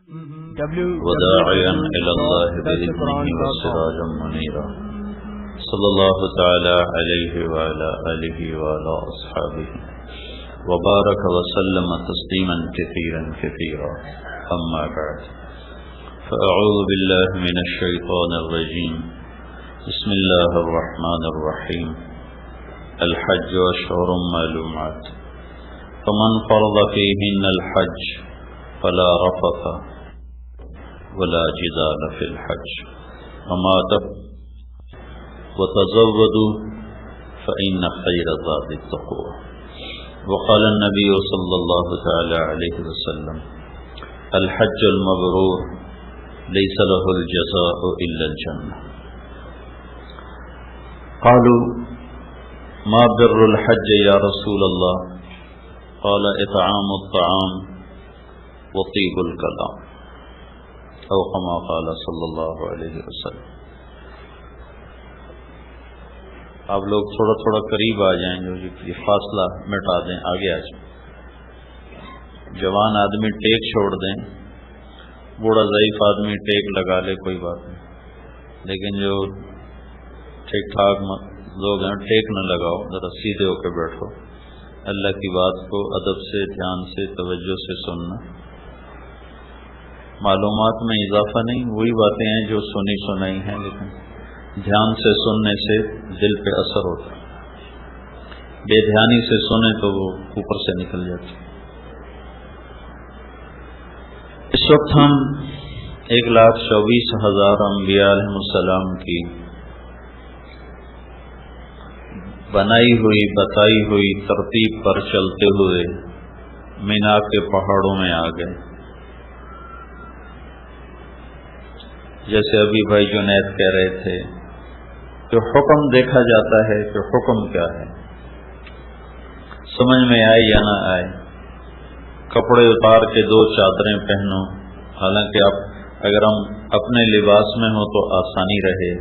وداعيا إلى الله بإذنه وسراجا منيرا صلى الله تعالى عليه وعلى آله وعلى أصحابه وبارك وسلم تسليما كثيرا كثيرا أما بعد فأعوذ بالله من الشيطان الرجيم بسم الله الرحمن الرحيم الحج أشهر معلومات فمن فرض فيهن الحج فلا رفث ولا جدال في الحج وتزودوا فإن خير زاد التقوى وقال النبي صلى الله تعالى عليه وسلم الحج المبرور ليس له الجزاء إلا الجنة قالوا ما بر الحج يا رسول الله قال إطعام الطعام وطيب الكلام او كما قال صلی اللہ علیہ وسلم. آپ لوگ تھوڑا تھوڑا قریب آ جائیں، جو یہ فاصلہ مٹا دیں، آگے آ جائیں. جوان آدمی ٹیک چھوڑ دیں، بوڑھا ضعیف آدمی ٹیک لگا لے، کوئی بات نہیں، لیکن جو ٹھیک ٹھاک لوگ ہیں ٹیک نہ لگاؤ، ذرا سیدھے ہو کے بیٹھو. اللہ کی بات کو ادب سے، دھیان سے، توجہ سے سننا. معلومات میں اضافہ نہیں، وہی باتیں ہیں جو سنی سنائی ہیں، لیکن دھیان سے سننے سے دل پہ اثر ہوتا ہے. بے دھیانی سے سنیں تو وہ اوپر سے نکل جاتی. اس وقت ہم 1,24,000 انبیاء علیہ السلام کی بنائی ہوئی بتائی ہوئی ترتیب پر چلتے ہوئے مینا کے پہاڑوں میں آ گئے. جیسے ابھی بھائی جنید کہہ رہے تھے کہ حکم دیکھا جاتا ہے کہ حکم کیا ہے، سمجھ میں آئے یا نہ آئے. کپڑے اتار کے 2 چادریں پہنو، حالانکہ اگر ہم اپنے لباس میں ہوں تو آسانی رہے.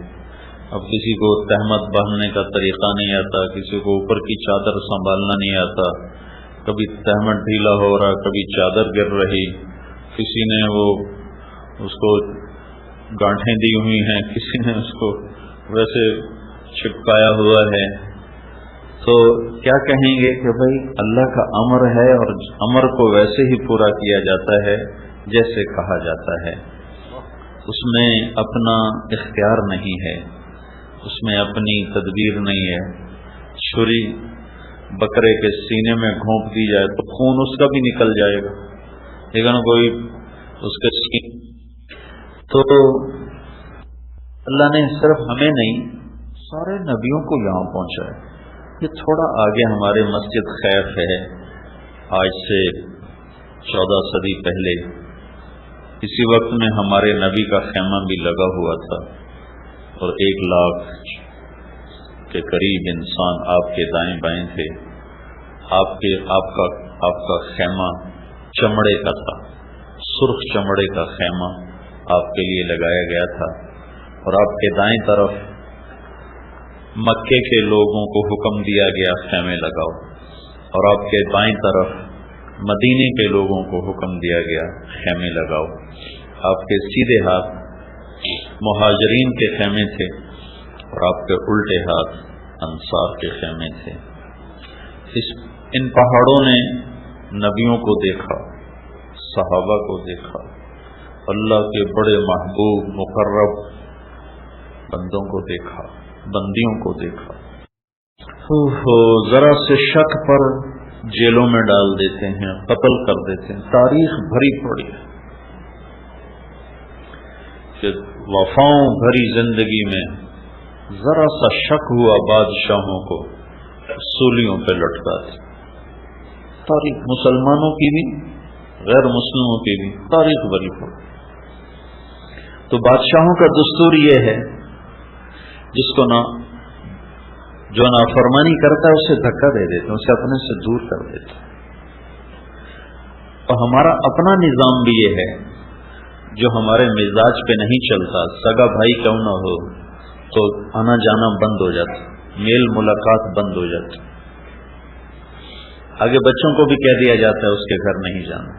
اب کسی کو تہمت باندھنے کا طریقہ نہیں آتا، کسی کو اوپر کی چادر سنبھالنا نہیں آتا، کبھی تہمت ڈھیلا ہو رہا، کبھی چادر گر رہی، کسی نے وہ اس کو گانٹھیں دی ہوئی ہیں، کسی نے اس کو ویسے چپکایا ہوا ہے. تو کیا کہیں گے کہ بھائی اللہ کا امر ہے اور امر کو ویسے ہی پورا کیا جاتا ہے جیسے کہا جاتا ہے. اس میں اپنا اختیار نہیں ہے، اس میں اپنی تدبیر نہیں ہے. چھری بکرے کے سینے میں گھونپ دی جائے تو خون اس کا بھی نکل جائے گا، لیکن کوئی اس کے سینے. تو اللہ نے صرف ہمیں نہیں سارے نبیوں کو یہاں پہنچایا. یہ تھوڑا آگے ہمارے مسجد خیف ہے، آج سے 14 صدی پہلے اسی وقت میں ہمارے نبی کا خیمہ بھی لگا ہوا تھا، اور 1 لاکھ کے قریب انسان آپ کے دائیں بائیں تھے. آپ کا خیمہ چمڑے کا تھا، سرخ چمڑے کا خیمہ آپ کے لیے لگایا گیا تھا، اور آپ کے دائیں طرف مکے کے لوگوں کو حکم دیا گیا خیمے لگاؤ، اور آپ کے بائیں طرف مدینے کے لوگوں کو حکم دیا گیا خیمے لگاؤ. آپ کے سیدھے ہاتھ مہاجرین کے خیمے تھے، اور آپ کے الٹے ہاتھ انصار کے خیمے تھے. ان پہاڑوں نے نبیوں کو دیکھا، صحابہ کو دیکھا، اللہ کے بڑے محبوب مقرب بندوں کو دیکھا، بندیوں کو دیکھا. ذرا سے شک پر جیلوں میں ڈال دیتے ہیں، قتل کر دیتے ہیں. تاریخ بھری پڑی ہے کہ وفاؤں بھری زندگی میں ذرا سا شک ہوا بادشاہوں کو سولیوں پہ لٹکا دیا. تاریخ مسلمانوں کی بھی غیر مسلموں کی بھی تاریخ بھری پڑی. تو بادشاہوں کا دستور یہ ہے جس کو جو نافرمانی کرتا ہے اسے دھکا دے دیتے ہیں، اسے اپنے سے دور کر دیتے ہیں. اور ہمارا اپنا نظام بھی یہ ہے جو ہمارے مزاج پہ نہیں چلتا. سگا بھائی کیوں نہ ہو تو آنا جانا بند ہو جاتا، میل ملاقات بند ہو جاتی. آگے بچوں کو بھی کہہ دیا جاتا ہے اس کے گھر نہیں جانا.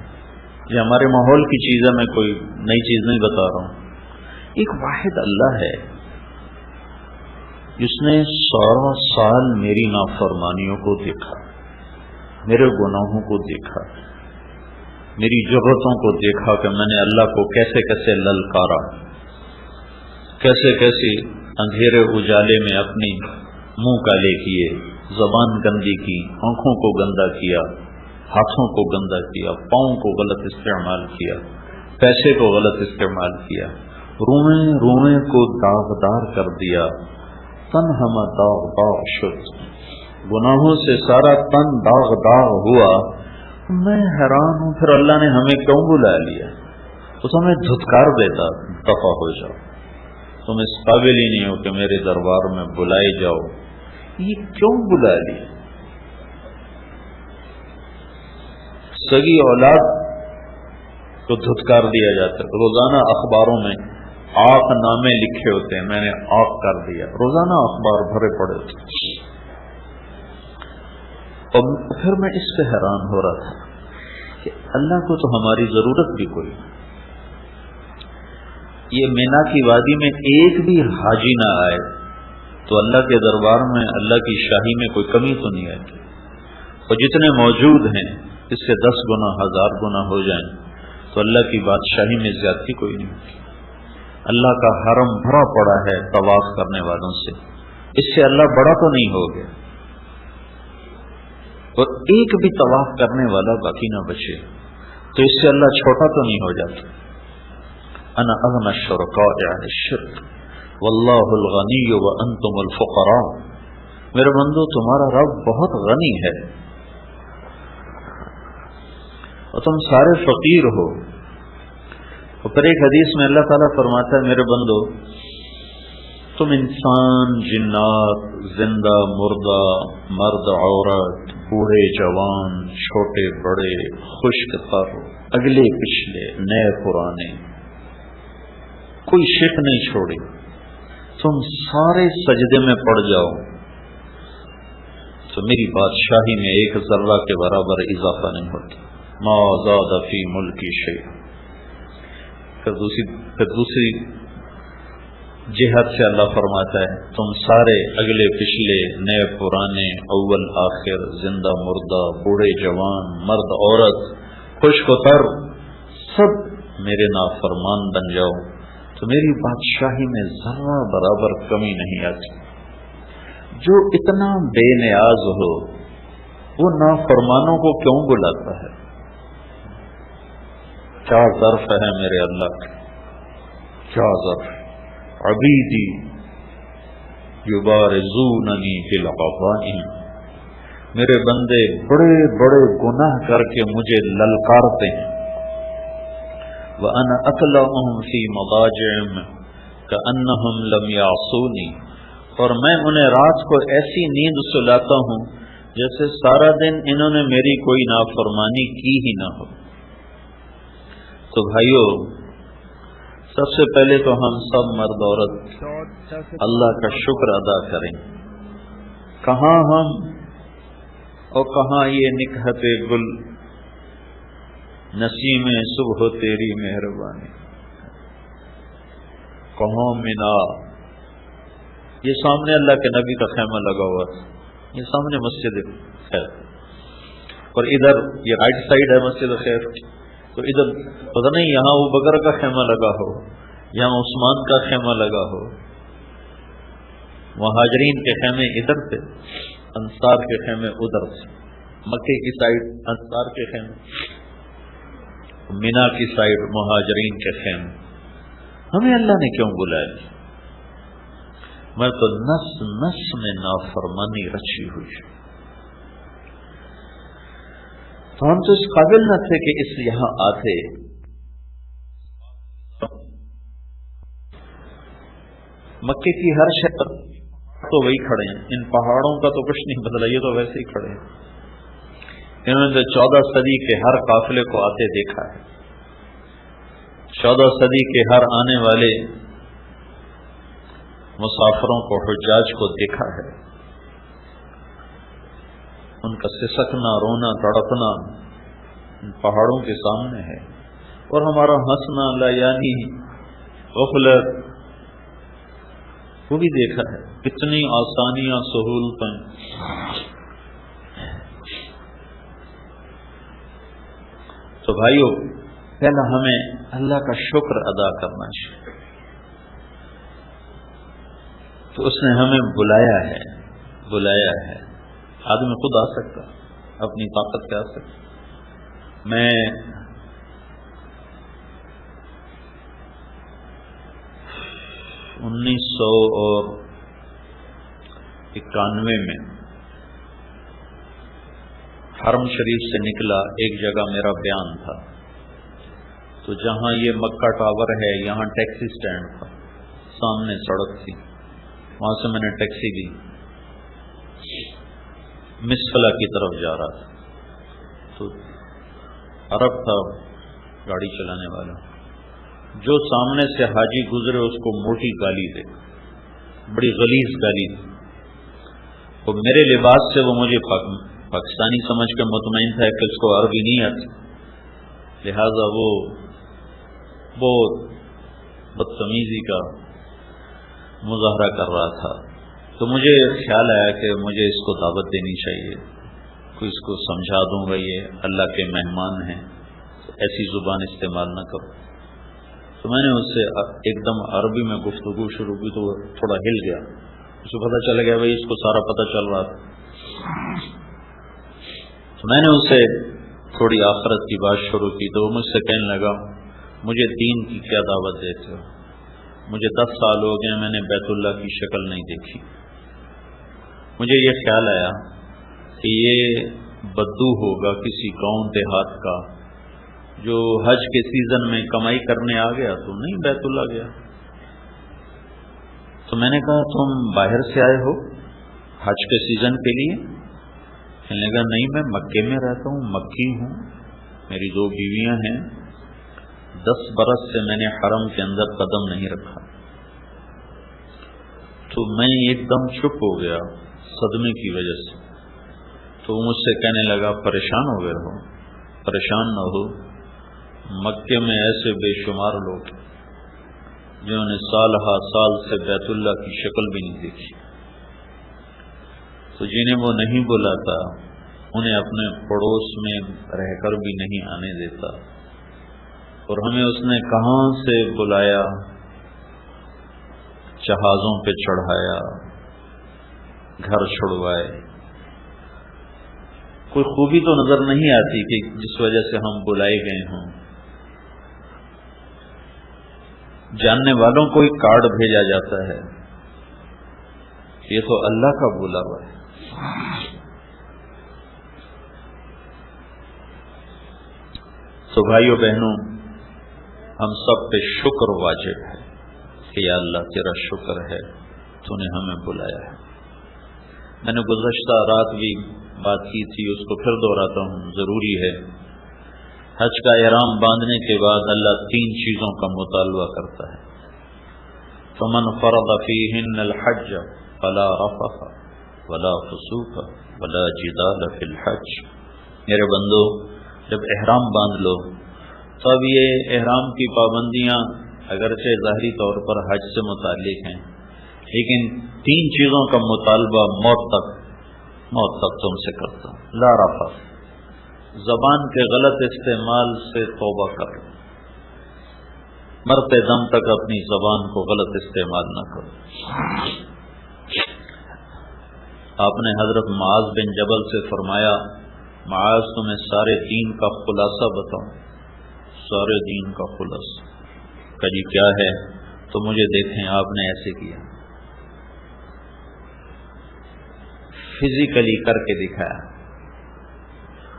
یہ ہمارے ماحول کی چیز ہے، میں کوئی نئی چیز نہیں بتا رہا ہوں۔ ایک واحد اللہ ہے جس نے سارا سال میری نافرمانیوں کو دیکھا، میرے گناہوں کو دیکھا، میری ضرورتوں کو دیکھا کہ میں نے اللہ کو کیسے کیسے للکارا، کیسے کیسے اندھیرے اجالے میں اپنی منہ کالے کیے، زبان گندی کی، آنکھوں کو گندا کیا، ہاتھوں کو گندا کیا، پاؤں کو غلط استعمال کیا، پیسے کو غلط استعمال کیا، روئیں روئیں کو داغدار کر دیا، تن ہم داغ داغ شد، گناہوں سے سارا تن داغ داغ ہوا۔ میں حیران ہوں پھر اللہ نے ہمیں کیوں بلا لیا؟ تو ہمیں دھتکار دیتا، دفع ہو جاؤ، تم اس قابل ہی نہیں ہو کہ میرے دربار میں بلائے جاؤ، یہ کیوں بلا لیا؟ سگی اولاد کو دھتکار دیا جاتا ہے، روزانہ اخباروں میں آق نامے لکھے ہوتے ہیں، میں نے آق کر دیا، روزانہ اخبار بھرے پڑے ہوتے۔ اور پھر میں اس سے حیران ہو رہا تھا کہ اللہ کو تو ہماری ضرورت بھی کوئی نہیں، یہ مینا کی وادی میں ایک بھی حاجی نہ آئے تو اللہ کے دربار میں اللہ کی شاہی میں کوئی کمی تو نہیں آتی، اور جتنے موجود ہیں اس سے 10 گنا 1000 گنا ہو جائیں تو اللہ کی بادشاہی میں زیادتی کوئی نہیں ہوتی۔ اللہ کا حرم بھرا پڑا ہے طواف کرنے والوں سے، اس سے اللہ بڑا تو نہیں ہو گیا، اور ایک بھی طواف کرنے والا باقی نہ بچے تو اس سے اللہ چھوٹا تو نہیں ہو جاتا۔ انا اغنى الشركاء عن الشرك واللہ الغنی وانتم الفقراء، میرے بندو تمہارا رب بہت غنی ہے اور تم سارے فقیر ہو۔ اور پھر ایک حدیث میں اللہ تعالیٰ فرماتا ہے میرے بندو تم انسان، جنات، زندہ مردہ، مرد عورت، بوڑھے جوان، چھوٹے بڑے، خشک تر، اگلے پچھلے، نئے پرانے، کوئی شک نہیں چھوڑی، تم سارے سجدے میں پڑ جاؤ تو میری بادشاہی میں ایک ذرہ کے برابر اضافہ نہیں ہوتا۔ ما زاد فی ملکی شیء۔ پھر دوسری جہت سے اللہ فرماتا ہے تم سارے اگلے پچھلے، نئے پرانے، اول آخر، زندہ مردہ، بوڑھے جوان، مرد عورت، خشک و تر، سب میرے نافرمان بن جاؤ تو میری بادشاہی میں ذرہ برابر کمی نہیں آتی۔ جو اتنا بے نیاز ہو وہ نافرمانوں کو کیوں بلاتا ہے؟ کیا ظرف ہے میرے اللہ کا، کیا ظرف۔ عبیدی یبارزوننی فی العظائم، میرے بندے بڑے بڑے گناہ کر کے مجھے للکارتے ہیں۔ وَأَنَا أَكْلَهُمْ فِي مَضَاجِعِهِمْ كَأَنَّهُمْ لَمْ يَعْصُونِي، اور میں انہیں رات کو ایسی نیند سلاتا ہوں جیسے سارا دن انہوں نے میری کوئی نافرمانی کی ہی نہ ہو۔ تو بھائیو، سب سے پہلے تو ہم سب مرد عورت اللہ کا شکر ادا کریں۔ کہاں ہم اور کہاں یہ نکہت گل، نسیم صبح تیری مہربانی، کہاں منا، یہ سامنے اللہ کے نبی کا خیمہ لگا ہوا تھا، یہ سامنے مسجد خیر، اور ادھر یہ رائٹ سائڈ ہے مسجد خیر، تو ادھر پتہ نہیں یہاں ابو بکر کا خیمہ لگا ہو، یہاں عثمان کا خیمہ لگا ہو، مہاجرین کے خیمے ادھر تھے، انصار کے خیمے ادھر تھے، مکے کی سائڈ انصار کے خیمے، مینا کی سائڈ مہاجرین کے خیمے، ہمیں اللہ نے کیوں بلایا؟ میں تو نس نس میں نافرمانی رچی ہوئی، تو ہم تو اس قابل نہ تھے کہ اس یہاں آتے۔ مکے کی ہر شہر تو وہی کھڑے ہیں، ان پہاڑوں کا تو کچھ نہیں بدلا، یہ تو ویسے ہی کھڑے ہیں۔ انہوں نے 14 صدی کے ہر قافلے کو آتے دیکھا ہے، 14 صدی کے ہر آنے والے مسافروں کو، حجاج کو دیکھا ہے، ان کا سسکنا، رونا، تڑپنا ان پہاڑوں کے سامنے ہے۔ اور ہمارا ہنسنا لا یعنی غفلت وہ بھی دیکھا ہے. کتنی آسانیاں سہولتیں. تو بھائیو پہلا ہمیں اللہ کا شکر ادا کرنا چاہیے. تو اس نے ہمیں بلایا ہے. آدمی خود آ سکتا اپنی طاقت سے آ سکتا. میں 1991 میں حرم شریف سے نکلا. ایک جگہ میرا بیان تھا. تو جہاں یہ مکہ ٹاور ہے یہاں ٹیکسی سٹینڈ تھا, سامنے سڑک تھی, وہاں سے میں نے ٹیکسی لی. مسفلا کی طرف جا رہا تھا. تو عرب تھا گاڑی چلانے والا. جو سامنے سے حاجی گزرے اس کو موٹی گالی دے, بڑی غلیظ گالی دی. وہ میرے لباس سے وہ مجھے پاکستانی سمجھ کے مطمئن تھا کہ اس کو عربی نہیں آتی, لہذا وہ بہت بدتمیزی کا مظاہرہ کر رہا تھا. تو مجھے خیال آیا کہ مجھے اس کو دعوت دینی چاہیے, کوئی اس کو سمجھا دوں گا یہ اللہ کے مہمان ہیں, ایسی زبان استعمال نہ کرو. تو میں نے اس سے ایک دم عربی میں گفتگو شروع کی. تو وہ تھوڑا ہل گیا, اس کو پتہ چل گیا بھائی اس کو سارا پتہ چل رہا تھا. تو میں نے اس سے تھوڑی آخرت کی بات شروع کی. تو وہ مجھ سے کہنے لگا مجھے دین کی کیا دعوت دیتے ہو, مجھے 10 سال ہو گئے میں نے بیت اللہ کی شکل نہیں دیکھی. مجھے یہ خیال آیا کہ یہ بدو ہوگا کسی گاؤں دیہات کا جو حج کے سیزن میں کمائی کرنے آ گیا, تو نہیں بیت اللہ گیا. تو میں نے کہا تم باہر سے آئے ہو حج کے سیزن کے لیے؟ کہنے لگا نہیں میں مکے میں رہتا ہوں, مکی ہوں, میری 2 بیویاں ہیں, 10 برس سے میں نے حرم کے اندر قدم نہیں رکھا. تو میں ایک دم چپ ہو گیا صدمے کی وجہ سے. تو وہ مجھ سے کہنے لگا پریشان ہو گئے ہو؟ پریشان نہ ہو, مکے میں ایسے بے شمار لوگ جنہوں نے سال ہا سال سے بیت اللہ کی شکل بھی نہیں دیکھی. تو جنہیں وہ نہیں بلاتا انہیں اپنے پڑوس میں رہ کر بھی نہیں آنے دیتا. اور ہمیں اس نے کہاں سے بلایا, جہازوں پہ چڑھایا, گھر چھڑوائے. کوئی خوبی تو نظر نہیں آتی کہ جس وجہ سے ہم بلائے گئے ہوں. جاننے والوں کو ایک کارڈ بھیجا جاتا ہے, یہ تو اللہ کا بلاوا ہے. تو بھائیو بہنوں, ہم سب پہ شکر واجب ہے کہ یا اللہ تیرا شکر ہے تو نے ہمیں بلایا ہے. میں نے گزشتہ رات بھی بات کی تھی, اس کو پھر دہراتا ہوں, ضروری ہے. حج کا احرام باندھنے کے بعد اللہ 3 چیزوں کا مطالبہ کرتا ہے. فمن فرض فیہن الحج فلا رفث ولا فسوق ولا جدال فی الحج. میرے بندو جب احرام باندھ لو تو اب یہ احرام کی پابندیاں اگرچہ ظاہری طور پر حج سے متعلق ہیں, لیکن 3 چیزوں کا مطالبہ موت تک تم سے کرتا ہوں. لا رفث, زبان کے غلط استعمال سے توبہ کر لو, مرتے دم تک اپنی زبان کو غلط استعمال نہ کرو. آپ نے حضرت معاذ بن جبل سے فرمایا معاذ تمہیں سارے دین کا خلاصہ بتاؤں. سارے دین کا خلاصہ کہ جی کیا ہے؟ تو مجھے دیکھیں آپ نے ایسے کیا, فزیکلی کر کے دکھایا.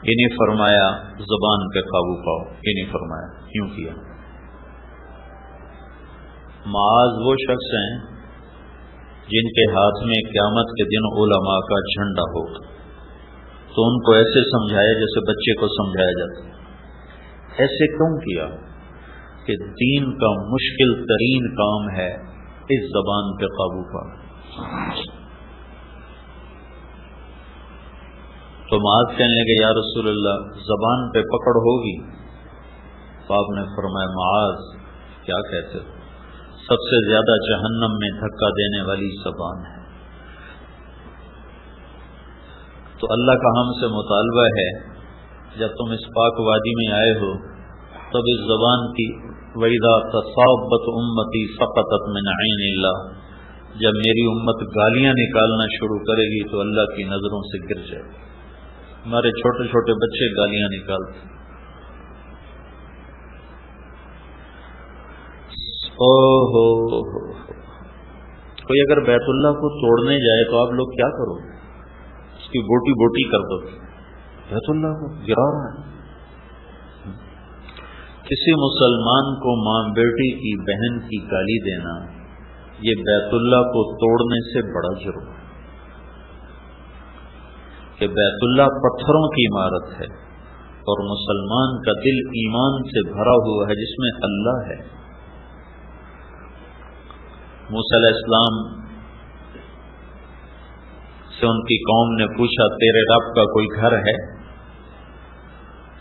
یہ نہیں فرمایا زبان پہ قابو پاؤ, یہ نہیں فرمایا, کیوں کیا؟ معاذ وہ شخص ہیں جن کے ہاتھ میں قیامت کے دن علماء کا جھنڈا ہوگا, تو ان کو ایسے سمجھایا جیسے بچے کو سمجھایا جاتا. ایسے کیوں کیا؟ کہ دین کا مشکل ترین کام ہے اس زبان پہ قابو پانا. تو معاذ کہنے لگے یا رسول اللہ زبان پہ پکڑ ہوگی تو آپ نے فرمایا معاذ کیا کہتے ہو؟ سب سے زیادہ جہنم میں دھکا دینے والی زبان ہے۔ تو اللہ کا ہم سے مطالبہ ہے جب تم اس پاک وادی میں آئے ہو تب اس زبان کی وَإِذَا تَصَابَتْ أُمَّتِي سَقَطَتْ مِنْ عَيْنِ اللَّهِ، جب میری امت گالیاں نکالنا شروع کرے گی تو اللہ کی نظروں سے گر جائے۔ ہمارے چھوٹے چھوٹے بچے گالیاں نکالتے، کوئی اگر بیت اللہ کو توڑنے جائے تو آپ لوگ کیا کرو؟ اس کی بوٹی بوٹی کر دو، بیت اللہ کو گرا رہا ہے۔ کسی مسلمان کو ماں بیٹی کی بہن کی گالی دینا یہ بیت اللہ کو توڑنے سے بڑا جرم ہے، کہ بیت اللہ پتھروں کی عمارت ہے اور مسلمان کا دل ایمان سے بھرا ہوا ہے جس میں اللہ ہے۔ موسیٰ علیہ السلام سے ان کی قوم نے پوچھا تیرے رب کا کوئی گھر ہے؟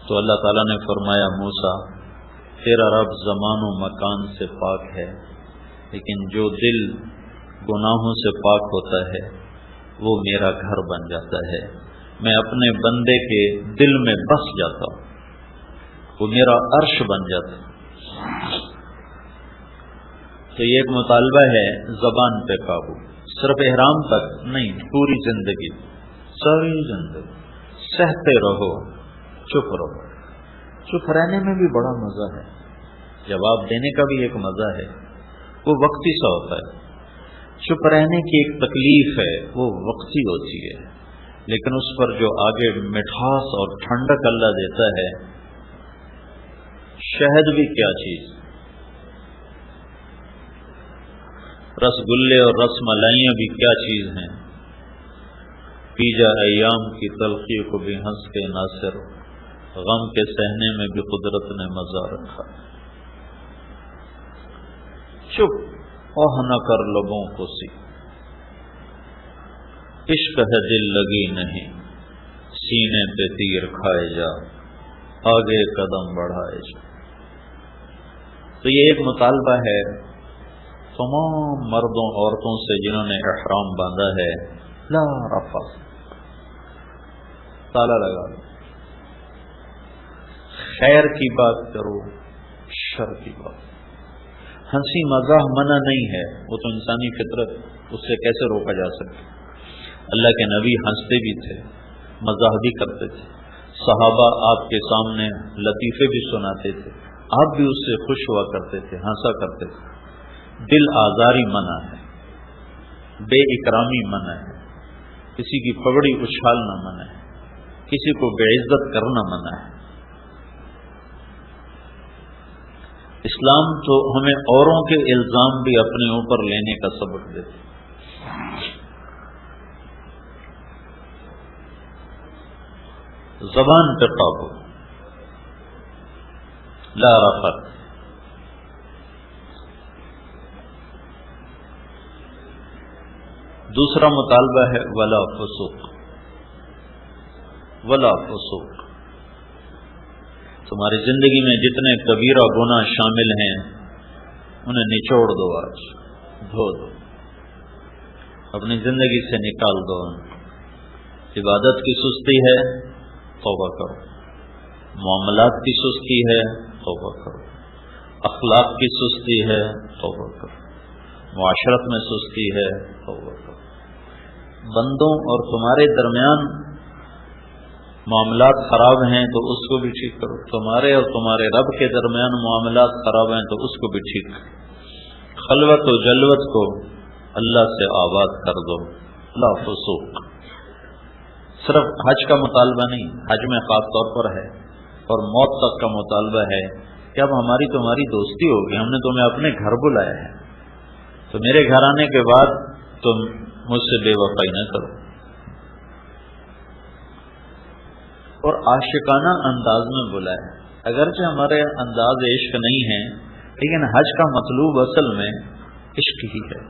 تو اللہ تعالیٰ نے فرمایا موسیٰ تیرا رب زمان و مکان سے پاک ہے، لیکن جو دل گناہوں سے پاک ہوتا ہے وہ میرا گھر بن جاتا ہے، میں اپنے بندے کے دل میں بس جاتا ہوں، وہ میرا عرش بن جاتا ہے۔ تو یہ ایک مطالبہ ہے زبان پہ قابو، صرف احرام تک نہیں، پوری زندگی، ساری زندگی سہتے رہو، چپ رہو۔ چپ رہنے میں بھی بڑا مزہ ہے، جواب دینے کا بھی ایک مزہ ہے، وہ وقتی سا ہوتا ہے۔ چپ رہنے کی ایک تکلیف ہے، وہ وقتی ہوتی ہے، لیکن اس پر جو آگے مٹھاس اور ٹھنڈک اللہ دیتا ہے، شہد بھی کیا چیز، رس گلے اور رس ملائیاں بھی کیا چیز ہیں، پی جا ایام کی تلخی کو بھی ہنس کے ناصر، غم کے سہنے میں بھی قدرت نے مزہ رکھا۔ چپ اوہ نہ کر لبوں کو سی، عشق ہے دل لگی نہیں، سینے پہ تیر کھائے جا، آگے قدم بڑھائے جا۔ تو یہ ایک مطالبہ ہے تمام مردوں عورتوں سے جنہوں نے احرام باندھا ہے، لا رفث، تالا لگا دو، خیر کی بات کرو، شر کی بات۔ ہنسی مزاح منع نہیں ہے، وہ تو انسانی فطرت، اس سے کیسے روکا جا سکتا۔ اللہ کے نبی ہنستے بھی تھے، مزاح بھی کرتے تھے، صحابہ آپ کے سامنے لطیفے بھی سناتے تھے، آپ بھی اس سے خوش ہوا کرتے تھے، ہنسا کرتے تھے۔ دل آزاری منع ہے، بے اکرامی منع ہے، کسی کی پگڑی اچھالنا منع ہے، کسی کو بے عزت کرنا منع ہے۔ اسلام تو ہمیں اوروں کے الزام بھی اپنے اوپر لینے کا سبق دیتے۔ زبان پہ قابو، لا رفث۔ دوسرا مطالبہ ہے ولا فسوق، ولا فسوق۔ تمہاری زندگی میں جتنے کبیرہ گناہ شامل ہیں انہیں نچوڑ دو، آج دھو دو، اپنی زندگی سے نکال دو۔ عبادت کی سستی ہے، توبہ کرو، معاملات کی سستی ہے، توبہ کرو، اخلاق کی سستی ہے، توبہ کرو، معاشرت میں سستی ہے، توبہ کرو۔ بندوں اور تمہارے درمیان معاملات خراب ہیں تو اس کو بھی ٹھیک کرو، تمہارے اور تمہارے رب کے درمیان معاملات خراب ہیں تو اس کو بھی ٹھیک کرو۔ خلوت و جلوت کو اللہ سے آباد کر دو، لا فسوق۔ صرف حج کا مطالبہ نہیں، حج میں خاص طور پر ہے، اور موت تک کا مطالبہ ہے کہ اب ہماری تمہاری دوستی ہوگی، ہم نے تمہیں اپنے گھر بلایا ہے، تو میرے گھر آنے کے بعد تم مجھ سے بے وفائی نہ کرو۔ اور عاشقانہ انداز میں بلایا، اگرچہ ہمارے انداز عشق نہیں ہے، لیکن حج کا مطلوب اصل میں عشق ہی ہے،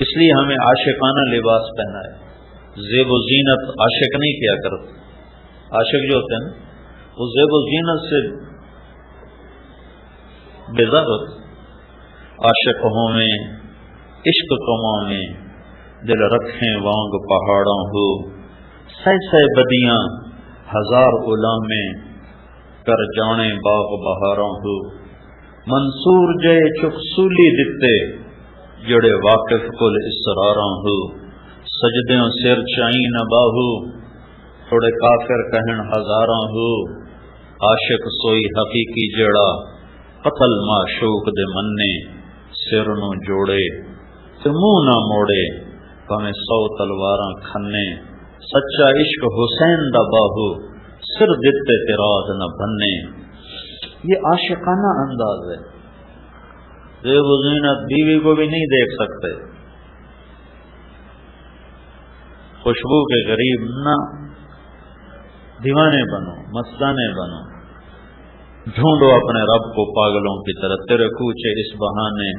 اس لیے ہمیں عاشقانہ لباس پہنا ہے۔ زیب و زینت عاشق نہیں کیا کرتے، عاشق جو ہوتے ہیں وہ زیب و زینت سے بیزارت، عاشق ہوں میں عشق کماں میں دل رکھیں وانگ پہاڑوں ہو، سہ سہ بدیاں ہزار غلام میں کر جانے باغ بہاروں ہو، منصور جے چک سولی دتے جڑے واقف کل اسراراں ہو، سجدیوں سر چائیں نہ باہو تھوڑے کافر کہن ہزاراں ہو، عاشق سوئی حقیقی جڑا قتل معشوق دے مننے، سر نو جوڑے تے منہ نہ موڑے پاویں 100 تلواراں کھنے، سچا عشق حسین دا باہو سر دتے تیراز نہ بننے۔ یہ عاشقانہ انداز ہے۔ زیب و زینت بیوی کو بھی نہیں دیکھ سکتے، خوشبو کے غریب نہ دیوانے بنو، مستانے بنو، ڈھونڈو اپنے رب کو پاگلوں کی طرح، تیرے کوچے اس بہانے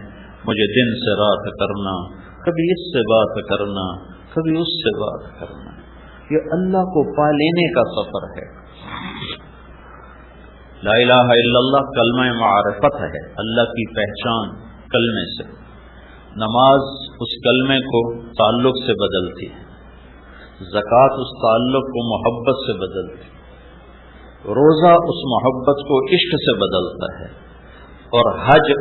مجھے دن سے رات کرنا، کبھی اس سے بات کرنا کبھی اس سے بات کرنا۔ یہ اللہ کو پا لینے کا سفر ہے۔ لا الہ الا اللہ کلمہ معرفت ہے، اللہ کی پہچان کلمے سے۔ نماز اس کلمے کو تعلق سے بدلتی ہے، زکوٰۃ اس تعلق کو محبت سے بدلتی ہے، روزہ اس محبت کو عشق سے بدلتا ہے، اور حج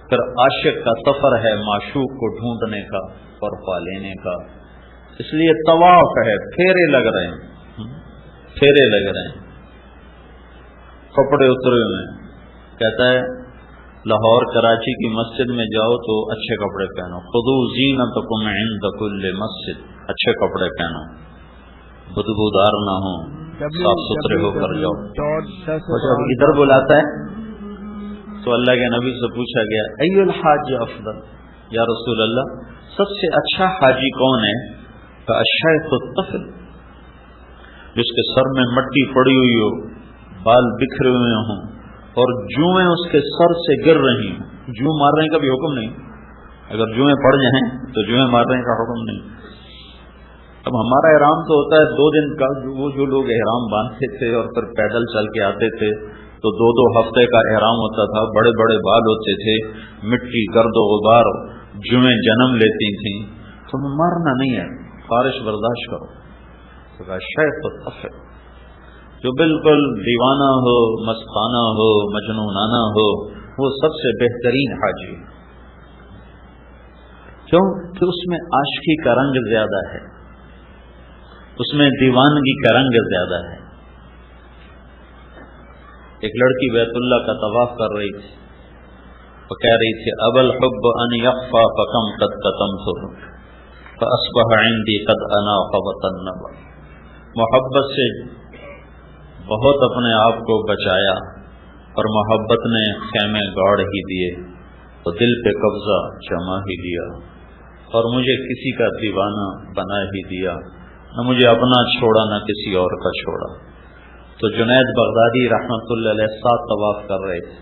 پھر عاشق کا سفر ہے معشوق کو ڈھونڈنے کا اور پا لینے کا۔ اس لیے طواف ہے، پھیرے لگ رہے ہیں، پھیرے لگ رہے ہیں، کپڑے اترے ہوئے ہیں۔ کہتا ہے لاہور کراچی کی مسجد میں جاؤ تو اچھے کپڑے پہنو، خذوا زینتکم عند کل مسجد، اچھے کپڑے پہنو، بدبودار نہ ہو، صاف ستھرے ہو کر جاؤ۔ اور جب ادھر بلاتا ہے تو اللہ کے نبی سے پوچھا گیا ای الحاج افضل، یا رسول اللہ سب سے اچھا حاجی کون ہے؟ الشیخ الطفل، جس کے سر میں مٹی پڑی ہوئی ہو، بال بکھرے ہوئے ہوں اور جوئیں اس کے سر سے گر رہی ہوں۔ جو مارنے کا بھی حکم نہیں، اگر جوئیں پڑ جائیں تو جوئیں مارنے کا حکم نہیں۔ اب ہمارا احرام تو ہوتا ہے 2 دن کا، وہ جو لوگ احرام باندھتے تھے اور پھر پیدل چل کے آتے تھے تو 2 ہفتے کا احرام ہوتا تھا، بڑے بڑے بال ہوتے تھے، مٹی گرد و غبار، جوئیں جنم لیتی تھیں، تو مارنا نہیں ہے، خارش برداشت کرو۔ تو کہا شیخ الطفل، جو بالکل دیوانہ ہو، مستانہ ہو، مجنونانہ ہو، وہ سب سے بہترین حاجی۔ کیوں کہ اس میں عاشقی کا رنگ زیادہ ہے، اس میں دیوانگی کا رنگ زیادہ ہے۔ ایک لڑکی بیت اللہ کا طواف کر رہی تھی، وہ کہہ رہی تھی ابا الحب ان یخفى فکم قد کتمته فاصبح عندي قد اناق وطنبا۔ محبت سے بہت اپنے آپ کو بچایا اور محبت نے خیمے گاڑ ہی دیے تو دل پہ قبضہ جما ہی لیا، اور مجھے کسی کا دیوانہ بنا ہی دیا، نہ مجھے اپنا چھوڑا نہ کسی اور کا چھوڑا۔ تو جنید بغدادی رحمۃ اللہ علیہ 7 طواف کر رہے تھے،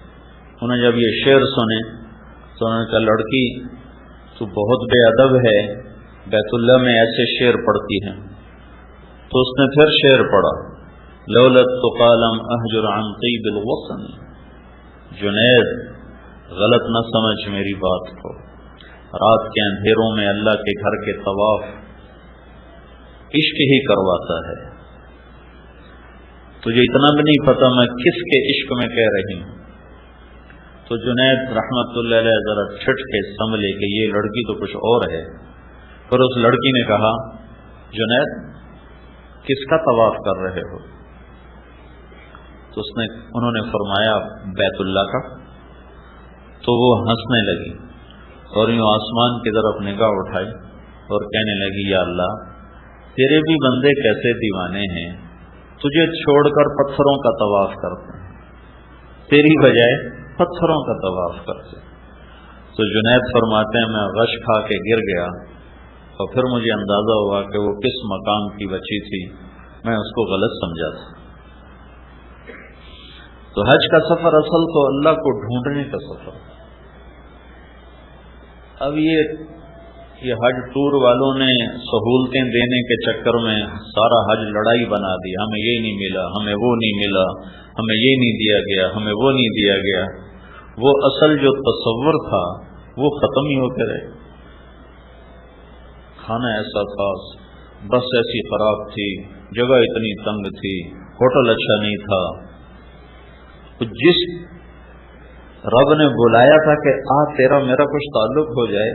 انہیں جب یہ شعر سنے تو انہوں نے کہا لڑکی تو بہت بے ادب ہے، بیت اللہ میں ایسے شعر پڑھتی ہیں۔ تو اس نے پھر شعر پڑھا لولت تقالم احجر عن طیب الوطن، جنید غلط نہ سمجھ میری بات کو، رات کے اندھیروں میں اللہ کے گھر کے طواف عشق ہی کرواتا ہے، تجھے اتنا بھی نہیں پتا میں کس کے عشق میں کہہ رہی ہوں۔ تو جنید رحمت اللہ علیہ ذرا چھٹ کے سنبھلے کہ یہ لڑکی تو کچھ اور ہے۔ پھر اس لڑکی نے کہا جنید کس کا طواف کر رہے ہو؟ تو انہوں نے فرمایا بیت اللہ کا۔ تو وہ ہنسنے لگی اور یوں آسمان کی طرف نگاہ اٹھائی اور کہنے لگی یا اللہ تیرے بھی بندے کیسے دیوانے ہیں، تجھے چھوڑ کر پتھروں کا طواف کرتے ہیں، تیری بجائے پتھروں کا طواف کرتے۔ تو جنید فرماتے ہیں میں غش کھا کے گر گیا اور پھر مجھے اندازہ ہوا کہ وہ کس مقام کی بچی تھی، میں اس کو غلط سمجھا تھا۔ تو حج کا سفر اصل تو اللہ کو ڈھونڈنے کا سفر۔ اب یہ یہ حج ٹور والوں نے سہولتیں دینے کے چکر میں سارا حج لڑائی بنا دیا، ہمیں یہ نہیں ملا، ہمیں وہ نہیں ملا، ہمیں یہ نہیں دیا گیا، ہمیں وہ نہیں دیا گیا۔ وہ اصل جو تصور تھا وہ ختم ہی ہو کے رہے۔ کھانا ایسا تھا، بس ایسی خراب تھی، جگہ اتنی تنگ تھی، ہوٹل اچھا نہیں تھا۔ جس رب نے بلایا تھا کہ تیرا میرا کچھ تعلق ہو جائے،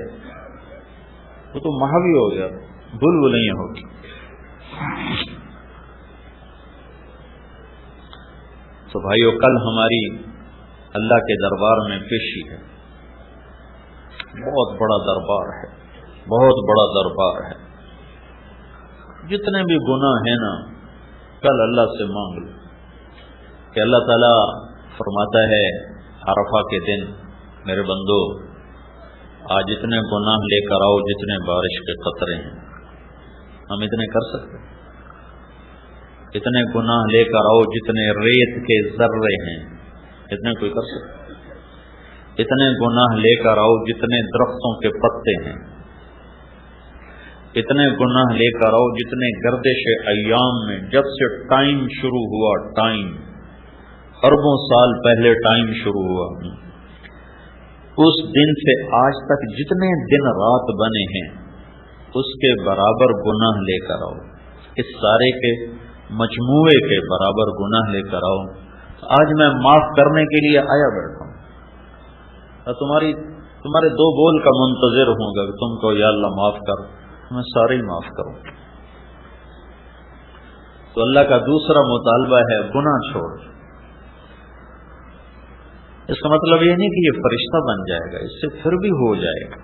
وہ تو محوی ہو گیا، بلبلیاں ہو گئی۔ تو بھائیو، کل ہماری اللہ کے دربار میں پیشی ہے، بہت بڑا دربار ہے، بہت بڑا دربار ہے۔ جتنے بھی گناہ ہیں نا، کل اللہ سے مانگ لو کہ اللہ تعالیٰ فرماتا ہے عرفہ کے دن، میرے بندو آج اتنے گناہ لے کر آؤ جتنے بارش کے قطرے ہیں۔ ہم اتنے کر سکتے؟ اتنے گناہ لے کر آؤ جتنے ریت کے ذرے ہیں، اتنے کوئی کر سکتے؟ اتنے گناہ لے کر آؤ جتنے درختوں کے پتے ہیں، اتنے گناہ لے کر آؤ جتنے گردش ایام میں، جب سے ٹائم شروع ہوا، ٹائم اربوں سال پہلے ٹائم شروع ہوا، اس دن سے آج تک جتنے دن رات بنے ہیں اس کے برابر گناہ لے کر آؤ، اس سارے کے مجموعے کے برابر گناہ لے کر آؤ۔ آج میں معاف کرنے کے لیے آیا بیٹھا ہوں، تمہارے دو بول کا منتظر ہوں گا کہ تم کو یا اللہ معاف کر، میں سارے ہی معاف کروں۔ تو اللہ کا دوسرا مطالبہ ہے گناہ چھوڑ۔ اس کا مطلب یہ نہیں کہ یہ فرشتہ بن جائے گا، اس سے پھر بھی ہو جائے گا۔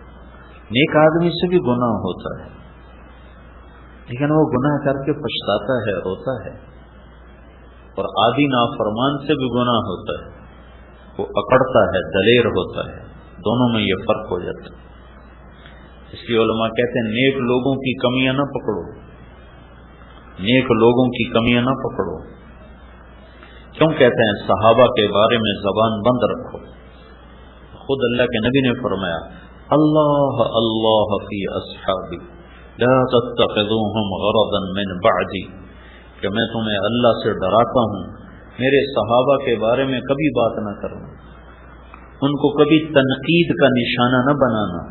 نیک آدمی سے بھی گناہ ہوتا ہے، لیکن وہ گناہ کر کے پچھتاتا ہے، روتا ہے۔ اور عادی نافرمان سے بھی گناہ ہوتا ہے، وہ اکڑتا ہے، دلیر ہوتا ہے، دونوں میں یہ فرق ہو جاتا ہے۔ اس لیے علماء کہتے ہیں نیک لوگوں کی کمیاں نہ پکڑو، نیک لوگوں کی کمیاں نہ پکڑو۔ کیوں کہتے ہیں؟ صحابہ کے بارے میں زبان بند رکھو۔ خود اللہ کے نبی نے فرمایا اللہ اللہ فی اصحابی لا تتخذوهم غرضا من بعدی، کہ میں تمہیں اللہ سے ڈراتا ہوں میرے صحابہ کے بارے میں کبھی بات نہ کرنا، ان کو کبھی تنقید کا نشانہ نہ بنانا۔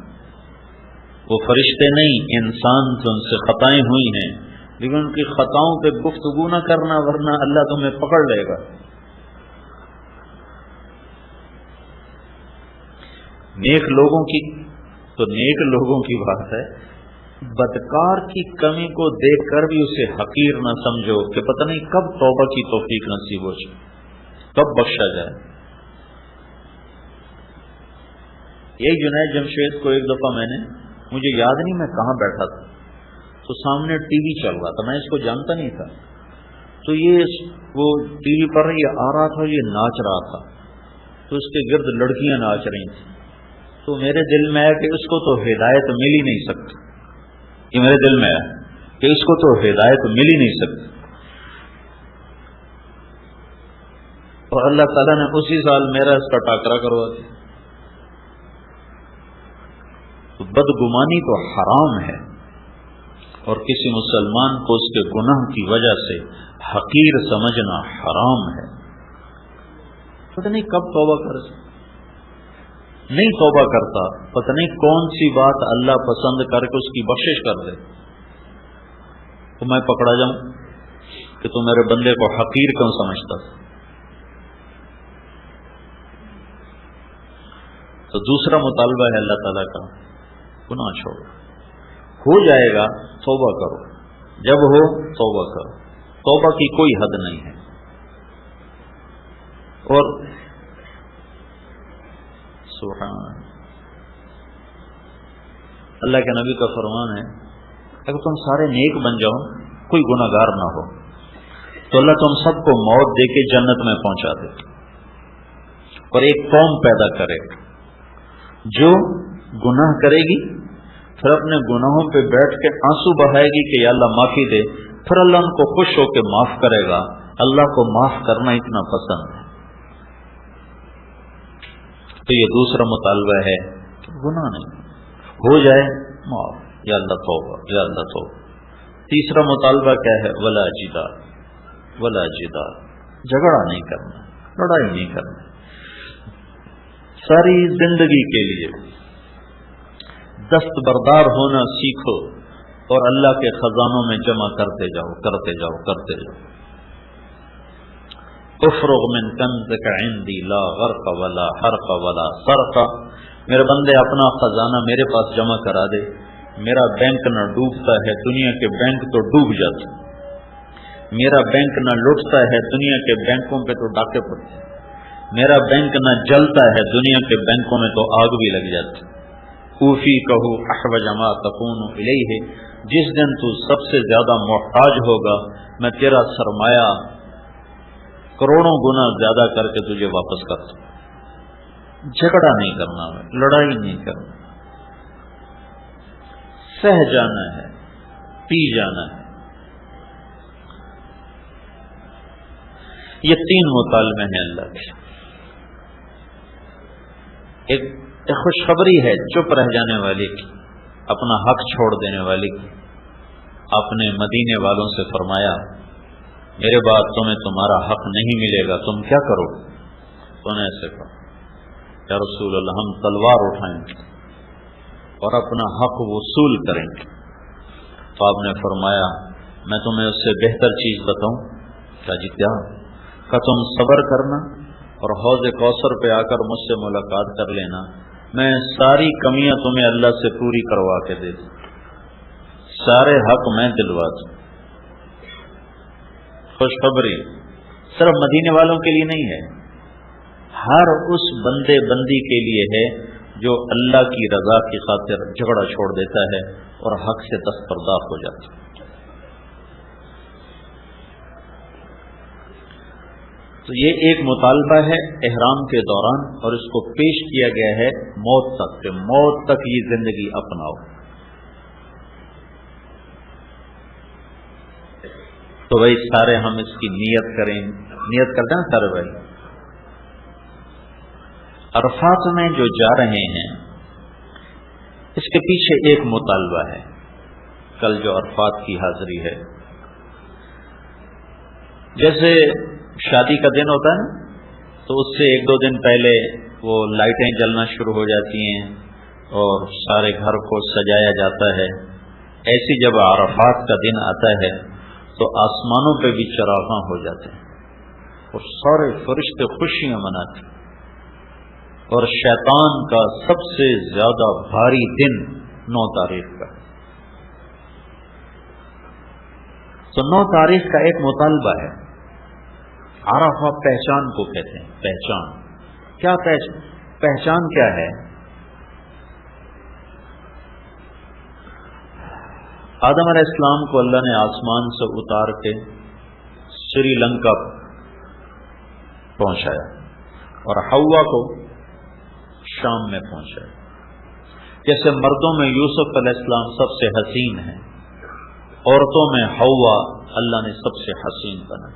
وہ فرشتے نہیں، انسان تو ان سے خطائیں ہوئی ہیں، لیکن ان کی خطاؤں پہ گفتگو نہ کرنا، ورنہ اللہ تمہیں پکڑ لے گا۔ نیک لوگوں کی تو نیک لوگوں کی بات ہے، بدکار کی کمی کو دیکھ کر بھی اسے حقیر نہ سمجھو کہ پتہ نہیں کب توبہ کی توفیق نصیب ہو جائے، کب بخشا جائے۔ یہی جنید جمشید کو ایک دفعہ مجھے یاد نہیں میں کہاں بیٹھا تھا، تو سامنے ٹی وی چل رہا تھا، میں اس کو جانتا نہیں تھا، تو یہ وہ ٹی وی پر یہ آ رہا تھا، یہ ناچ رہا تھا، تو اس کے گرد لڑکیاں ناچ رہی تھیں۔ تو میرے دل میں آیا کہ اس کو تو ہدایت مل ہی نہیں سکتی، یہ میرے دل میں آیا کہ اس کو تو ہدایت مل ہی نہیں سکتی۔ اور اللہ تعالیٰ نے اسی سال میرا اس کا ٹاکرا کروا دیا۔ تو بدگمانی تو حرام ہے، اور کسی مسلمان کو اس کے گناہ کی وجہ سے حقیر سمجھنا حرام ہے۔ پتہ نہیں کب توبہ کر، نہیں توبہ کرتا، پتہ نہیں کون سی بات اللہ پسند کر کے اس کی بخشش کر دے، تو میں پکڑا جاؤں کہ تو میرے بندے کو حقیر کیوں سمجھتا۔ تو دوسرا مطالبہ ہے اللہ تعالیٰ کا، گناہ چھوڑو، ہو جائے گا توبہ کرو، جب ہو توبہ کرو، توبہ کی کوئی حد نہیں ہے۔ اور سبحان اللہ کے نبی کا فرمان ہے اگر تم سارے نیک بن جاؤ، کوئی گناہ گار نہ ہو، تو اللہ تم سب کو موت دے کے جنت میں پہنچا دے، اور ایک قوم پیدا کرے جو گناہ کرے گی، پھر اپنے گناہوں پہ بیٹھ کے آنسو بہائے گی کہ یا اللہ معافی دے، پھر اللہ ان کو خوش ہو کے معاف کرے گا۔ اللہ کو معاف کرنا اتنا پسند ہے۔ تو یہ دوسرا مطالبہ ہے کہ گناہ نہیں ہو جائے، معاف، یا اللہ توبہ، یا اللہ توبہ۔ تیسرا مطالبہ کیا ہے؟ ولا جدال، ولا جدال، جھگڑا نہیں کرنا، لڑائی نہیں کرنا۔ ساری زندگی کے لیے دستبردار ہونا سیکھو اور اللہ کے خزانوں میں جمع کرتے جاؤ، کرتے جاؤ، کرتے جاؤ۔ افرغ من کنزک عندی لا غرق ولا حرق ولا سرق، میرے بندے اپنا خزانہ میرے پاس جمع کرا دے، میرا بینک نہ ڈوبتا ہے، دنیا کے بینک تو ڈوب جاتے، میرا بینک نہ لٹتا ہے، دنیا کے بینکوں پہ تو ڈاکے پڑتے، میرا بینک نہ جلتا ہے، دنیا کے بینکوں میں تو آگ بھی لگ جاتی۔ اوفی کہو احوج ما تکون الیہ، جس دن تو سب سے زیادہ محتاج ہوگا میں تیرا سرمایہ کروڑوں گنا زیادہ کر کے تجھے واپس کرتا ہوں۔ جھگڑا نہیں کرنا، لڑائی نہیں کرنا، سہ جانا ہے، پی جانا ہے۔ یہ تین مطالبے ہیں اللہ کے۔ ایک خوشخبری ہے چپ رہ جانے والی کی، اپنا حق چھوڑ دینے والی کی۔ آپ نے مدینے والوں سے فرمایا میرے بعد تمہیں تمہارا حق نہیں ملے گا، تم کیا کرو؟ تو نے ایسے کہا یا رسول اللہ ہم تلوار اٹھائیں گے اور اپنا حق وصول کریں گے۔ تو آپ نے فرمایا میں تمہیں اس سے بہتر چیز بتاؤں؟ کہا جی کیا؟ کہ تم صبر کرنا اور حوض کوثر پہ آ کر مجھ سے ملاقات کر لینا، میں ساری کمیاں تمہیں اللہ سے پوری کروا کے دے دوں، سارے حق میں دلوا دوں۔ خوشخبری صرف مدینے والوں کے لیے نہیں ہے، ہر اس بندے بندی کے لیے ہے جو اللہ کی رضا کی خاطر جھگڑا چھوڑ دیتا ہے اور حق سے دستبردار ہو جاتا ہے۔ تو یہ ایک مطالبہ ہے احرام کے دوران، اور اس کو پیش کیا گیا ہے موت تک، کہ موت تک یہ زندگی اپناؤ۔ تو بھائی سارے ہم اس کی نیت کریں، نیت کرتے ہیں سارے بھائی۔ عرفات میں جو جا رہے ہیں اس کے پیچھے ایک مطالبہ ہے۔ کل جو عرفات کی حاضری ہے، جیسے شادی کا دن ہوتا ہے نا، تو اس سے ایک دو دن پہلے وہ لائٹیں جلنا شروع ہو جاتی ہیں اور سارے گھر کو سجایا جاتا ہے۔ ایسی جب عرفات کا دن آتا ہے تو آسمانوں پہ بھی چراغاں ہو جاتے ہیں اور سارے فرشتے خوشیاں مناتے ہیں، اور شیطان کا سب سے زیادہ بھاری دن 9 تاریخ کا۔ تو 9 تاریخ کا ایک مطالبہ ہے۔ عرفہ پہچان کو کہتے ہیں، پہچان کیا؟ پہچان کیا ہے؟ آدم علیہ السلام کو اللہ نے آسمان سے اتار کے سری لنکا پہنچایا اور حوا کو شام میں پہنچایا۔ جیسے مردوں میں یوسف علیہ السلام سب سے حسین ہیں، عورتوں میں حوا اللہ نے سب سے حسین بنا۔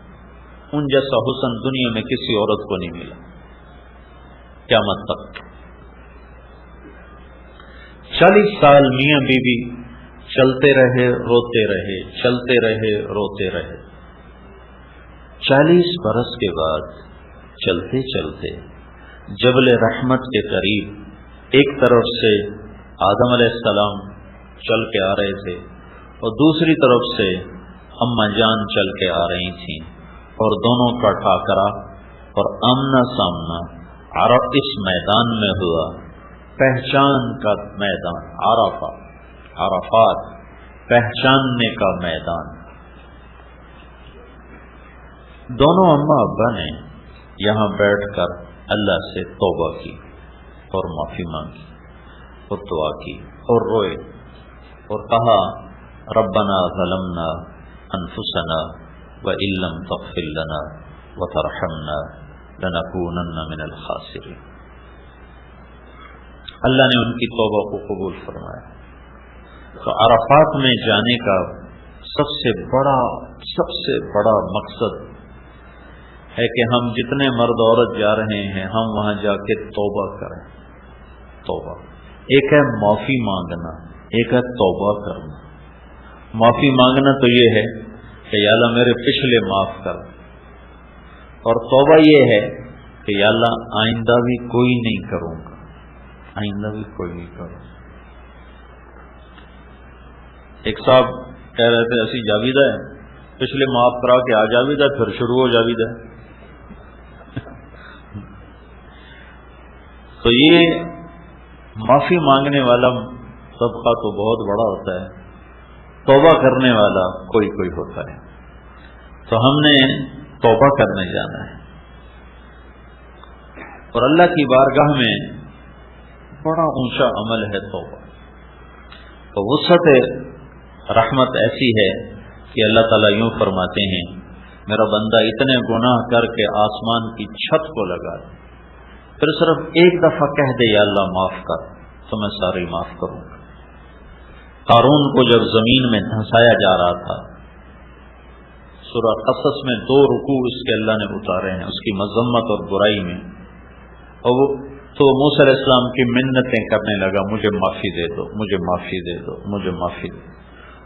ان جیسا حسن دنیا میں کسی عورت کو نہیں ملا قیامت تک۔ 40 سال میاں بیوی چلتے رہے روتے رہے، چلتے رہے روتے رہے۔ 40 برس کے بعد چلتے چلتے جبل رحمت کے قریب ایک طرف سے آدم علیہ السلام چل کے آ رہے تھے اور دوسری طرف سے اماں جان چل کے آ رہی تھیں، اور دونوں کا ٹاکرا اور آمنا سامنا اس میدان میں ہوا، پہچان کا میدان، عرفات پہچاننے کا میدان۔ دونوں اماں ابا نے یہاں بیٹھ کر اللہ سے توبہ کی اور معافی مانگی اور دعا کی اور روئے اور کہا ربنا ظلمنا انفسنا وان لم تغفر لنا وترحمنا لنکونن من الخاسرین۔ اللہ نے ان کی توبہ کو قبول فرمایا۔ تو عرفات میں جانے کا سب سے بڑا مقصد ہے کہ ہم جتنے مرد عورت جا رہے ہیں ہم وہاں جا کے توبہ کریں۔ توبہ ایک ہے معافی مانگنا، ایک ہے توبہ کرنا. معافی مانگنا تو یہ ہے کہ یا اللہ میرے پچھلے معاف کر، اور توبہ یہ ہے کہ یا اللہ آئندہ بھی کوئی نہیں کروں گا، آئندہ بھی کوئی نہیں کروں گا. ایک صاحب کہہ رہے تھے اسی جاویدہ ہے، پچھلے معاف کرا کے آ جاویدہ پھر شروع ہو جاویدہ. تو یہ معافی مانگنے والا طبقہ تو بہت بڑا ہوتا ہے، توبہ کرنے والا کوئی کوئی ہوتا ہے. تو ہم نے توبہ کرنے جانا ہے، اور اللہ کی بارگاہ میں بڑا اونچا عمل ہے توبہ. تو وسعت رحمت ایسی ہے کہ اللہ تعالیٰ یوں فرماتے ہیں میرا بندہ اتنے گناہ کر کے آسمان کی چھت کو لگا پھر صرف ایک دفعہ کہہ دے یا اللہ معاف کر تو میں سارے معاف کروں گا. قارون کو جب زمین میں دھنسایا جا رہا تھا، سورہ قصص میں 2 رکوع اس کے اللہ نے اتارے ہیں اس کی مذمت اور برائی میں، اور وہ تو موسیٰ علیہ السلام کی منتیں کرنے لگا مجھے معافی دے دو، مجھے معافی دے دو، مجھے معافی دے دو.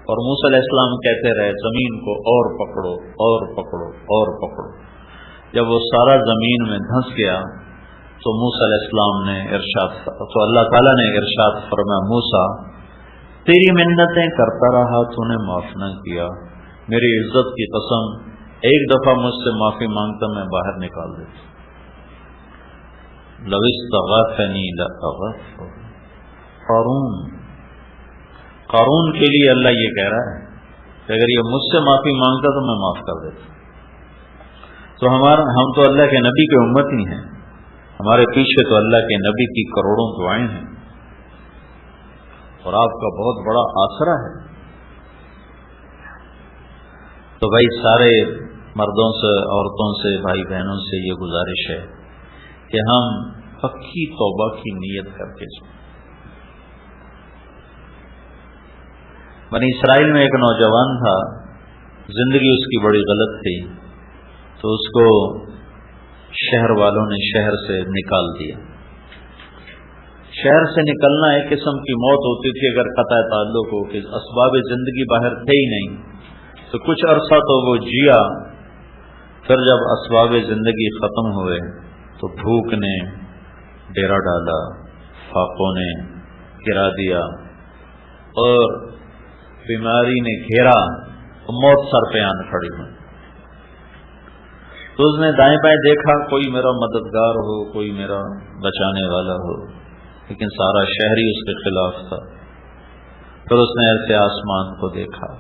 اور موسیٰ علیہ السلام کہتے رہے زمین کو اور پکڑو اور پکڑو اور پکڑو. جب وہ سارا زمین میں دھنس گیا تو موسیٰ علیہ السلام نے تو اللہ تعالیٰ نے ارشاد فرمایا موسیٰ تیری منتیں کرتا رہا تو نے معاف نہ کیا، میری عزت کی قسم ایک دفعہ مجھ سے معافی مانگتا میں باہر نکال دیتا. لو استغاثنی لاغفر. قارون کے لیے اللہ یہ کہہ رہا ہے کہ اگر یہ مجھ سے معافی مانگتا تو میں معاف کر دیتا. تو ہم تو اللہ کے نبی کی امت ہی ہیں، ہمارے پیچھے تو اللہ کے نبی کی کروڑوں دعائیں ہیں اور آپ کا بہت بڑا آسرا ہے. تو بھائی سارے مردوں سے، عورتوں سے، بھائی بہنوں سے یہ گزارش ہے کہ ہم پکی توبہ کی نیت کر کے جائیں. بنی اسرائیل میں ایک نوجوان تھا، زندگی اس کی بڑی غلط تھی، تو اس کو شہر والوں نے شہر سے نکال دیا. شہر سے نکلنا ایک قسم کی موت ہوتی تھی اگر قطع تعلق ہو کہ اسباب زندگی باہر تھے ہی نہیں. تو کچھ عرصہ تو وہ جیا، پھر جب اسباب زندگی ختم ہوئے تو بھوک نے ڈیرا ڈالا، فاقوں نے گرا دیا اور بیماری نے گھیرا تو موت سر پہ آن کھڑی ہوئی. تو اس نے دائیں بائیں دیکھا کوئی میرا مددگار ہو، کوئی میرا بچانے والا ہو، لیکن سارا شہر ہی اس کے خلاف تھا. پھر اس نے ایسے آسمان کو دیکھا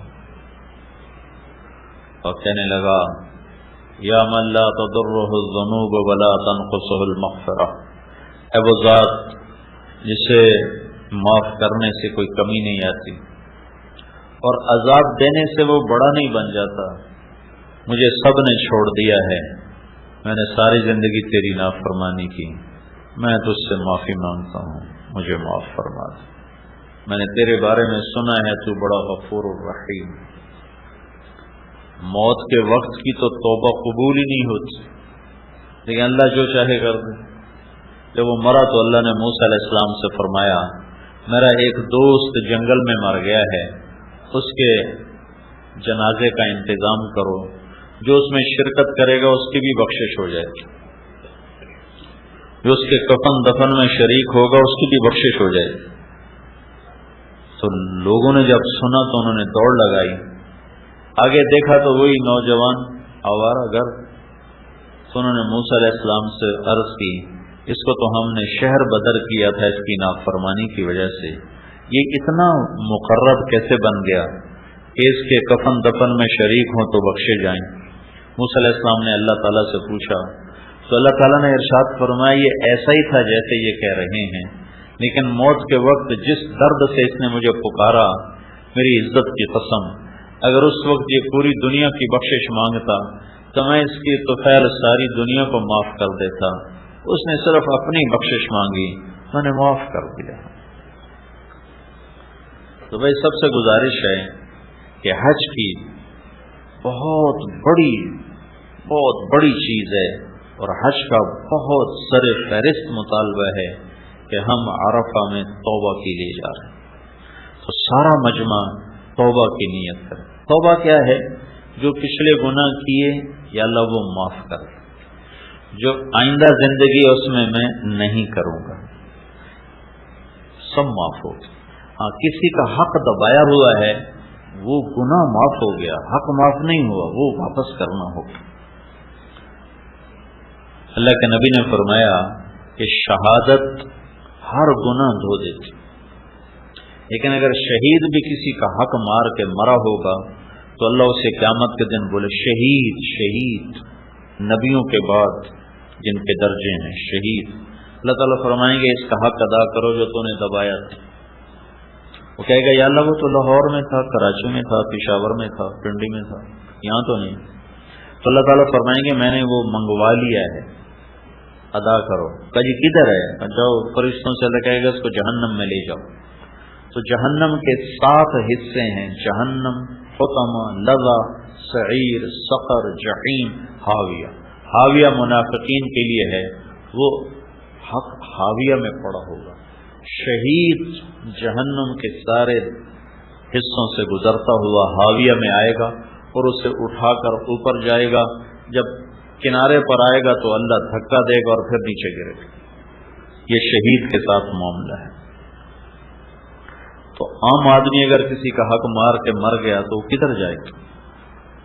اور کہنے لگا یا من لا تضرہ الذنوب ولا تنقصہ المغفرہ، اے وہ ذات جسے معاف کرنے سے کوئی کمی نہیں آتی اور عذاب دینے سے وہ بڑا نہیں بن جاتا. مجھے سب نے چھوڑ دیا ہے، میں نے ساری زندگی تیری نافرمانی کی، میں تجھ سے معافی مانگتا ہوں، مجھے معاف فرما دے. میں نے تیرے بارے میں سنا ہے تو بڑا غفور الرحیم. موت کے وقت کی تو توبہ قبول ہی نہیں ہوتی، لیکن اللہ جو چاہے کر دے. جب وہ مرا تو اللہ نے موسیٰ علیہ السلام سے فرمایا میرا ایک دوست جنگل میں مر گیا ہے، اس کے جنازے کا انتظام کرو، جو اس میں شرکت کرے گا اس کی بھی بخشش ہو جائے گی، جو اس کے کفن دفن میں شریک ہوگا اس کی بھی بخشش ہو جائے گی. تو لوگوں نے جب سنا تو انہوں نے دوڑ لگائی، آگے دیکھا تو وہی نوجوان آوارہ گرد. تو انہوں نے موسیٰ علیہ السلام سے عرض کی اس کو تو ہم نے شہر بدر کیا تھا اس کی نافرمانی کی وجہ سے، یہ اتنا مقرب کیسے بن گیا کہ اس کے کفن دفن میں شریک ہوں تو بخشے جائیں. موسیٰ علیہ السلام نے اللہ تعالیٰ سے پوچھا تو اللہ تعالیٰ نے ارشاد فرمایا یہ ایسا ہی تھا جیسے یہ کہہ رہے ہیں، لیکن موت کے وقت جس درد سے اس نے مجھے پکارا، میری عزت کی قسم اگر اس وقت یہ پوری دنیا کی بخشش مانگتا تو میں اس کی تو خیر ساری دنیا کو معاف کر دیتا. اس نے صرف اپنی بخشش مانگی، میں نے معاف کر دیا. تو بھائی سب سے گزارش ہے کہ حج کی بہت بڑی چیز ہے اور حج کا بہت سر فہرست مطالبہ ہے کہ ہم عرفہ میں توبہ کے لیے جا رہے ہیں. تو سارا مجمع توبہ کی نیت کرے. توبہ کیا ہے؟ جو پچھلے گناہ کیے یا اللہ وہ معاف کر دے، جو آئندہ زندگی اس میں نہیں کروں گا، سب معاف ہو. ہاں کسی کا حق دبایا ہوا ہے، وہ گناہ معاف ہو گیا، حق معاف نہیں ہوا، وہ واپس کرنا ہوگا. اللہ کے نبی نے فرمایا کہ شہادت ہر گناہ دھو دیتی، لیکن اگر شہید بھی کسی کا حق مار کے مرا ہوگا تو اللہ اسے قیامت کے دن بولے شہید شہید، نبیوں کے بعد جن کے درجے ہیں شہید. اللہ تعالیٰ فرمائیں گے اس کا حق ادا کرو جو تو نے دبایا تھا. وہ کہے گا یا اللہ وہ تو لاہور میں تھا، کراچی میں تھا، پشاور میں تھا، پنڈی میں تھا، یہاں تو نہیں. تو اللہ تعالیٰ فرمائیں گے میں نے وہ منگوا لیا ہے، ادا کرو. کہ جی کدھر ہے؟ جاؤ فرشتوں سے اللہ کہے گا اس کو جہنم میں لے جاؤ. تو جہنم کے 7 حصے ہیں، جہنم، حطمہ، لظہ، سعیر، سقر، جحیم، حاویہ. حاویہ منافقین کے لیے ہے، وہ حق حاویہ میں پڑا ہوگا. شہید جہنم کے سارے حصوں سے گزرتا ہوا حاویہ میں آئے گا اور اسے اٹھا کر اوپر جائے گا. جب کنارے پر آئے گا تو اللہ دھکا دے گا اور پھر نیچے گرے گا. یہ شہید کے ساتھ معاملہ ہے. تو عام آدمی اگر کسی کا حق مار کے مر گیا تو وہ کدھر جائے گا؟